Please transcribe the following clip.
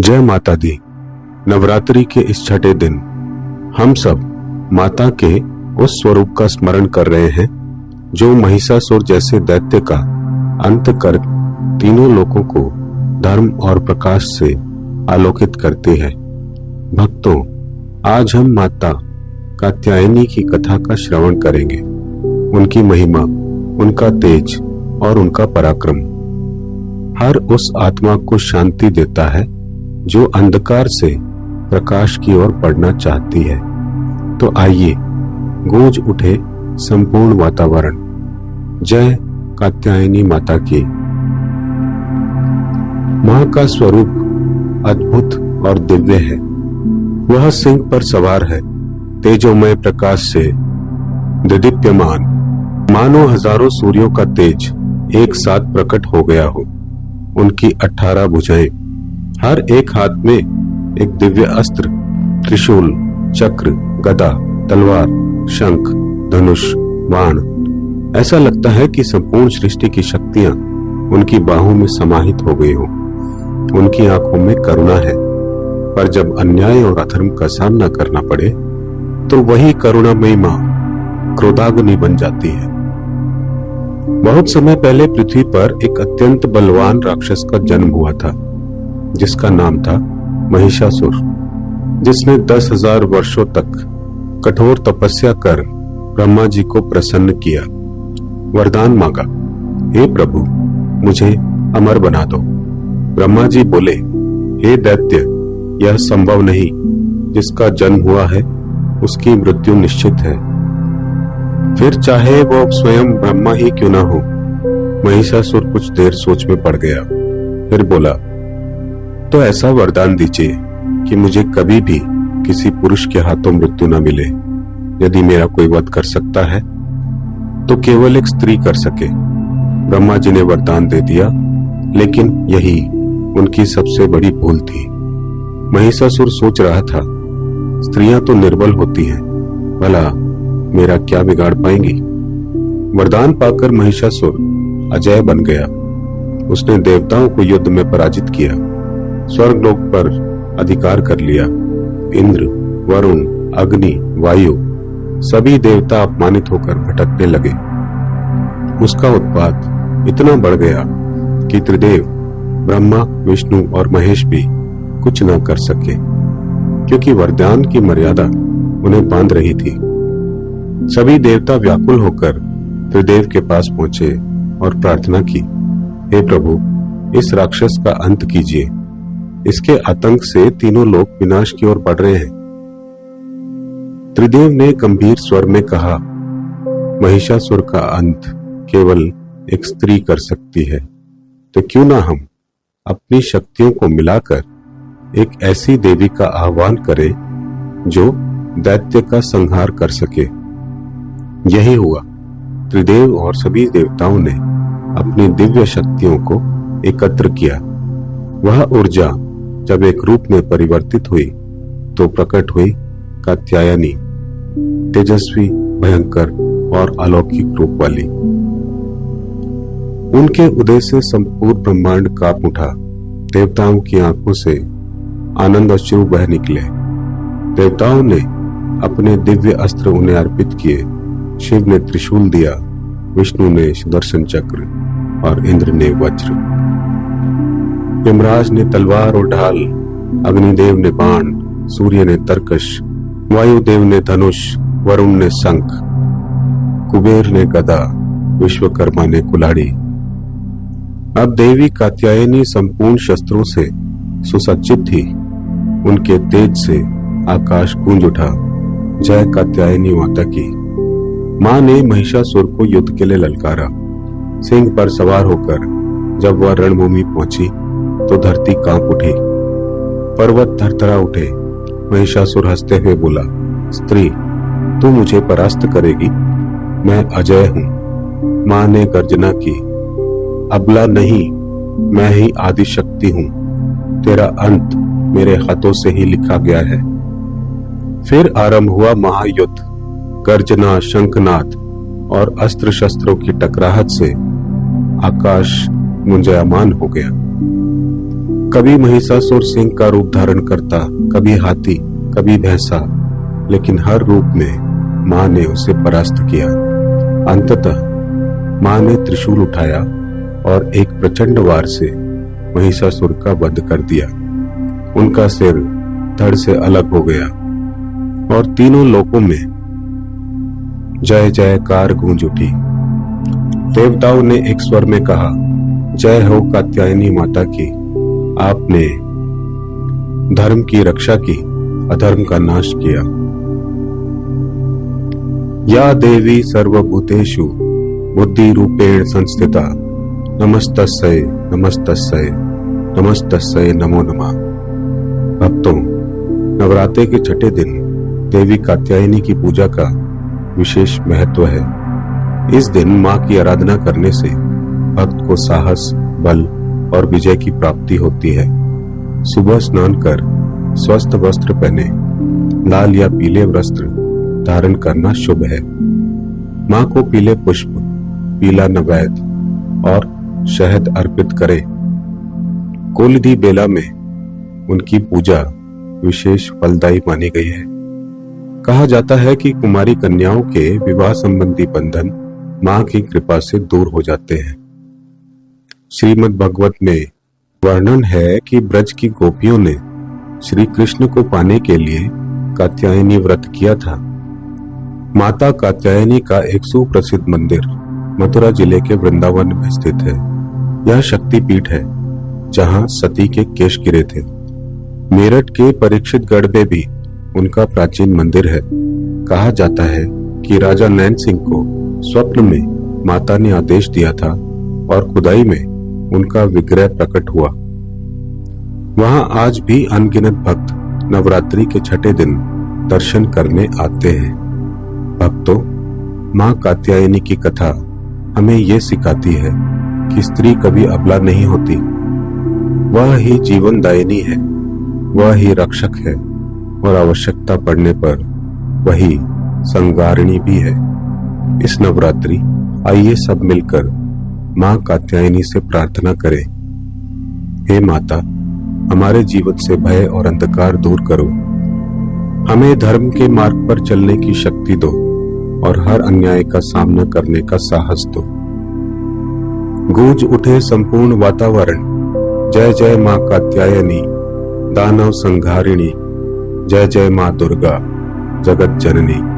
जय माता दी। नवरात्रि के इस छठे दिन हम सब माता के उस स्वरूप का स्मरण कर रहे हैं जो महिषासुर जैसे दैत्य का अंत कर तीनों लोकों को धर्म और प्रकाश से आलोकित करती है। भक्तों, आज हम माता कात्यायनी की कथा का श्रवण करेंगे। उनकी महिमा, उनका तेज और उनका पराक्रम हर उस आत्मा को शांति देता है जो अंधकार से प्रकाश की ओर बढ़ना चाहती है। तो आइए गूंज उठे संपूर्ण वातावरण, जय कात्यायनी माता की। मां का स्वरूप अद्भुत और दिव्य है। वह सिंह पर सवार है, तेजोमय प्रकाश से दीप्यमान, मानो हजारों सूर्यों का तेज एक साथ प्रकट हो गया हो। उनकी 18 भुजाएं, हर एक हाथ में एक दिव्य अस्त्र, त्रिशूल, चक्र, गदा, तलवार, शंख, धनुष, बाण। ऐसा लगता है कि संपूर्ण सृष्टि की शक्तियां उनकी बाहों में समाहित हो गई हो। उनकी आंखों में करुणा है, पर जब अन्याय और अधर्म का सामना करना पड़े तो वही करुणामयी मां क्रोधाग्नि बन जाती है। बहुत समय पहले पृथ्वी पर एक अत्यंत बलवान राक्षस का जन्म हुआ था, जिसका नाम था महिषासुर, जिसने 10,000 वर्षों तक कठोर तपस्या कर ब्रह्मा जी को प्रसन्न किया। वरदान मांगा, हे प्रभु, मुझे अमर बना दो। ब्रह्मा जी बोले, हे दैत्य, यह संभव नहीं। जिसका जन्म हुआ है उसकी मृत्यु निश्चित है, फिर चाहे वो स्वयं ब्रह्मा ही क्यों ना हो। महिषासुर कुछ देर सोच में पड़ गया, फिर बोला, तो ऐसा वरदान दीजिए कि मुझे कभी भी किसी पुरुष के हाथों मृत्यु न मिले। यदि मेरा कोई वध कर सकता है तो केवल एक स्त्री कर सके। ब्रह्मा जी ने वरदान दे दिया, लेकिन यही उनकी सबसे बड़ी भूल थी। महिषासुर सोच रहा था, स्त्रियां तो निर्बल होती हैं, भला मेरा क्या बिगाड़ पाएंगी। वरदान पाकर महिषासुर अजय बन गया। उसने देवताओं को युद्ध में पराजित किया, स्वर्गलोक पर अधिकार कर लिया। इंद्र, वरुण, अग्नि, वायु सभी देवता अपमानित होकर भटकने लगे। उसका उत्पात इतना बढ़ गया कि त्रिदेव ब्रह्मा, विष्णु और महेश भी कुछ न कर सके, क्योंकि वरदान की मर्यादा उन्हें बांध रही थी। सभी देवता व्याकुल होकर त्रिदेव के पास पहुंचे और प्रार्थना की, हे प्रभु, इस राक्षस का अंत कीजिए। इसके आतंक से तीनों लोग विनाश की ओर बढ़ रहे हैं। त्रिदेव ने गंभीर स्वर में कहा, महिषासुर का अंत केवल एक स्त्री कर सकती है, तो क्यों ना हम अपनी शक्तियों को मिलाकर एक ऐसी देवी का आह्वान करें जो दैत्य का संहार कर सके। यही हुआ। त्रिदेव और सभी देवताओं ने अपनी दिव्य शक्तियों को एकत्र किया। वह ऊर्जा जब एक रूप में परिवर्तित हुई तो प्रकट हुई कात्यायनी, तेजस्वी, भयंकर और अलौकिक रूप वाली। उनके उदय से संपूर्ण ब्रह्मांड कांप उठा। देवताओं की आंखों से आनंद अश्रु बह निकले। देवताओं ने अपने दिव्य अस्त्र उन्हें अर्पित किए। शिव ने त्रिशूल दिया, विष्णु ने सुदर्शन चक्र और इंद्र ने वज्र। यमराज ने तलवार और ढाल, अग्निदेव ने बाण, सूर्य ने तरकश, वायुदेव ने धनुष, वरुण ने शंख, कुबेर ने गदा, विश्वकर्मा ने कुल्हाड़ी। अब देवी कात्यायनी संपूर्ण शस्त्रों से सुसज्जित थी। उनके तेज से आकाश गूंज उठा, जय कात्यायनी माता की। मां ने महिषासुर को युद्ध के लिए ललकारा। सिंह पर सवार होकर जब वह रणभूमि पहुंची तो धरती कांप उठी, पर्वत थरथरा उठे। महिषासुर हंसते हुए बोला, स्त्री, तू मुझे परास्त करेगी? मैं अजय हूं। मां ने गर्जना की, अबला नहीं, मैं ही आदि शक्ति हूं। तेरा अंत मेरे हाथों से ही लिखा गया है। फिर आरंभ हुआ महायुद्ध। गर्जना, शंखनाद और अस्त्र शस्त्रों की टकराहट से आकाश मुंजयमान हो गया। कभी महिषासुर सिंह का रूप धारण करता, कभी हाथी, कभी भैंसा, लेकिन हर रूप में मां ने उसे परास्त किया। अंततः मां ने त्रिशूल उठाया और एक प्रचंड वार से महिषासुर का वध कर दिया। उनका सिर धड़ से अलग हो गया और तीनों लोकों में जय जयकार गूंज उठी। देवताओं ने एक स्वर में कहा, जय हो कात्यायनी माता की, आपने धर्म की रक्षा की, अधर्म का नाश किया। या देवी सर्वभूतेषु बुद्धि रूपेण संस्थिता, नमस्तस्यै नमस्तस्यै नमस्तस्यै नमो नमः। भक्तों, नवरात्रे के छठे दिन देवी कात्यायनी की पूजा का विशेष महत्व है। इस दिन मां की आराधना करने से भक्त को साहस, बल और विजय की प्राप्ति होती है। सुबह स्नान कर स्वस्थ वस्त्र पहने लाल या पीले वस्त्र धारण करना शुभ है। मां को पीले पुष्प, पीला नैवेद्य और शहद अर्पित करें। कोलिदी बेला में उनकी पूजा विशेष फलदायी मानी गई है। कहा जाता है कि कुमारी कन्याओं के विवाह संबंधी बंधन मां की कृपा से दूर हो जाते हैं। श्रीमद् भागवत में वर्णन है कि ब्रज की गोपियों ने श्री कृष्ण को पाने के लिए कात्यायनी व्रत किया था। माता कात्यायनी का एक सुप्रसिद्ध मंदिर मथुरा जिले के वृंदावन में स्थित है। यह शक्तिपीठ है जहां सती के केश गिरे थे। मेरठ के परीक्षितगढ़ में भी उनका प्राचीन मंदिर है। कहा जाता है कि राजा नैन सिंह को स्वप्न में माता ने आदेश दिया था और खुदाई में उनका विग्रह प्रकट हुआ। वहां आज भी अनगिनत भक्त नवरात्रि के छठे दिन दर्शन करने आते हैं। भक्तों, मां कात्यायनी की कथा हमें ये सिखाती है कि स्त्री कभी अबला नहीं होती। वह ही जीवन दायिनी है, वह ही रक्षक है और आवश्यकता पड़ने पर वही संगारिणी भी है। इस नवरात्रि आइए सब मिलकर मां कात्यायनी से प्रार्थना करें, हे माता, हमारे जीवन से भय और अंधकार दूर करो, हमें धर्म के मार्ग पर चलने की शक्ति दो और हर अन्याय का सामना करने का साहस दो। गूंज उठे संपूर्ण वातावरण, जय जय मां कात्यायनी, दानव संहारिणी, जय जय मां दुर्गा, जगत जननी।